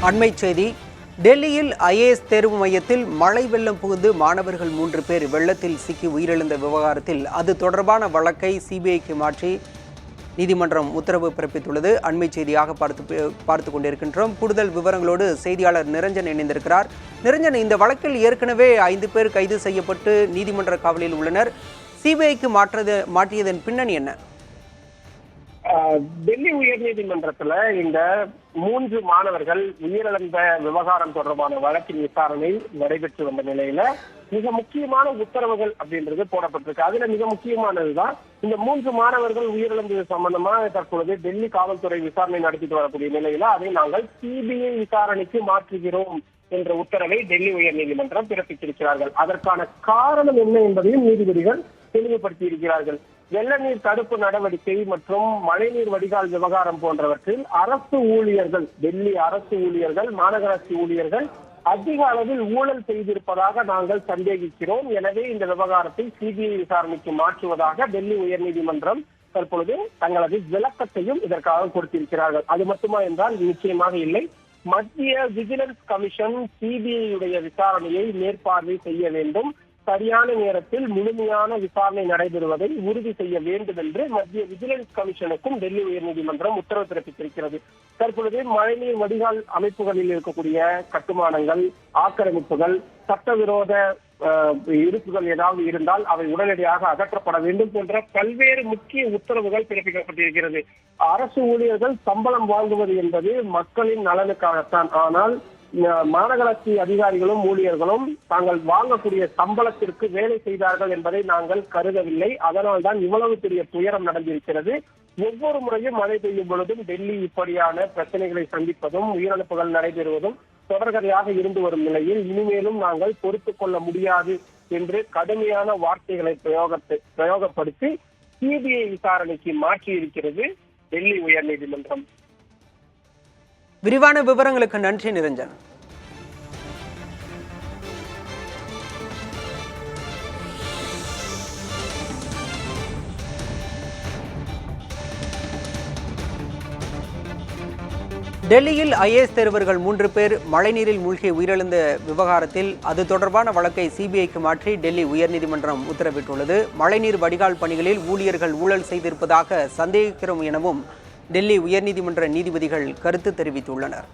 அண்மை செய்தி. டெல்லியில் ஐஏஎஸ் தேர்வு மையத்தில் மழை வெள்ளம் புகுந்து மாணவர்கள் 3 பேர் வெள்ளத்தில் சிக்கி உயிரிழந்த விவகாரத்தில் அது தொடர்பான வழக்கை சிபிஐக்கு மாற்றி நீதிமன்றம் உத்தரவு பிறப்பித்துள்ளது. அண்மை செய்தியாக பார்த்து கொண்டிருக்கின்றோம். கூடுதல் விவரங்களோடு செய்தியாளர் நிரஞ்சன் இணைந்திருக்கிறார். நிரஞ்சன், இந்த வழக்கில் ஏற்கனவே 5 பேர் கைது செய்யப்பட்டு நீதிமன்ற காவலில் உள்ளனர். சிபிஐக்கு மாற்றியதன் பின்னணி என்ன? டெல்லி உயர்நீதிமன்றத்துல இந்த 3 மாணவர்கள் உயிரிழந்த விவகாரம் தொடர்பான வழக்கின் விசாரணை நடைபெற்று வந்த நிலையில மிக முக்கியமான உத்தரவுகள் அப்படின்றது போடப்பட்டிருக்கு. அதுல மிக முக்கியமானதுதான் இந்த 3 மாணவர்கள் உயிரிழந்தது சம்பந்தமா தற்பொழுது டெல்லி காவல்துறை விசாரணை நடத்திட்டு வரக்கூடிய நிலையில அதை நாங்கள் சிபிஐ விசாரணைக்கு மாற்றுகிறோம் என்ற உத்தரவை டெல்லி உயர்நீதிமன்றம் பிறப்பித்திருக்கிறார்கள். அதற்கான காரணம் என்ன என்பதையும் நீதிபதிகள் தெளிவுபடுத்தி இருக்கிறார்கள். வெள்ள நீர் தடுப்பு நடவடிக்கை மற்றும் மழைநீர் வடிகால் விவகாரம் போன்றவற்றில் அரசு ஊழியர்கள், டெல்லி அரசு ஊழியர்கள், மாநகராட்சி ஊழியர்கள் அதிக அளவில் ஊழல் செய்திருப்பதாக நாங்கள் சந்தேகிக்கிறோம். எனவே இந்த விவகாரத்தை சிபிஐ விசாரணைக்கு மாற்றுவதாக டெல்லி உயர்நீதிமன்றம் தற்பொழுது தங்களது விளக்கத்தையும் இதற்காக கொடுத்திருக்கிறார்கள். அது மட்டுமா என்றால் நிச்சயமாக இல்லை. மத்திய விஜிலன்ஸ் கமிஷன் சிபிஐ உடைய விசாரணையை மேற்பார்வை செய்ய வேண்டும். சரியான நேரத்தில் முழுமையான விசாரணை நடைபெறுவதை உறுதி செய்ய வேண்டும் என்று மத்திய விஜிலன்ஸ் கமிஷனுக்கும் டெல்லி உயர்நீதிமன்றம் உத்தரவு பிறப்பித்திருக்கிறது. தற்பொழுது மழைநீர் வடிகால் அமைப்புகளில் இருக்கக்கூடிய கட்டுமானங்கள், ஆக்கிரமிப்புகள், சட்டவிரோத இருப்புகள் ஏதாவது இருந்தால் அவை உடனடியாக அகற்றப்பட வேண்டும் போன்ற பல்வேறு முக்கிய உத்தரவுகள் பிறப்பிக்கப்பட்டிருக்கிறது. அரசு ஊழியர்கள் சம்பளம் வாங்குவது என்பது மக்களின் நலனுக்காகத்தான். ஆனால் மாநகராட்சி அதிகாரிகளும் ஊழியர்களும் தாங்கள் வாங்கக்கூடிய சம்பளத்திற்கு வேலை செய்தார்கள் என்பதை நாங்கள் கருதவில்லை. அதனால் தான் இவ்வளவு பெரிய துயரம் நடந்திருக்கிறது. ஒவ்வொரு முறையும் மழை பெய்யும் பொழுதும் டெல்லி இப்படியான பிரச்சனைகளை சந்திப்பதும் உயிரிழப்புகள் நடைபெறுவதும் தொடர்கதையாக இருந்து வரும் நிலையில் இனிமேலும் நாங்கள் பொறுத்துக் கொள்ள முடியாது என்று கடுமையான வார்த்தைகளை பிரயோகப்படுத்தி சிபிஐ விசாரணைக்கு மாற்றியிருக்கிறது டெல்லி உயர்நீதிமன்றம். விரிவான விவரங்களுக்கு நன்றி நிரஞ்சன். டெல்லியில் ஐஏஎஸ் தேர்வர்கள் 3 பேர் மழைநீரில் மூழ்கி உயிரிழந்த விவகாரத்தில் அது தொடர்பான வழக்கை சிபிஐக்கு மாற்றி டெல்லி உயர்நீதிமன்றம் உத்தரவிட்டுள்ளது. மழைநீர் வடிகால் பணிகளில் ஊழியர்கள் ஊழல் செய்திருப்பதாக சந்தேகிக்கிறோம் எனவும் டெல்லி உயர்நீதிமன்ற நீதிபதிகள் கருத்து தெரிவித்துள்ளனர்.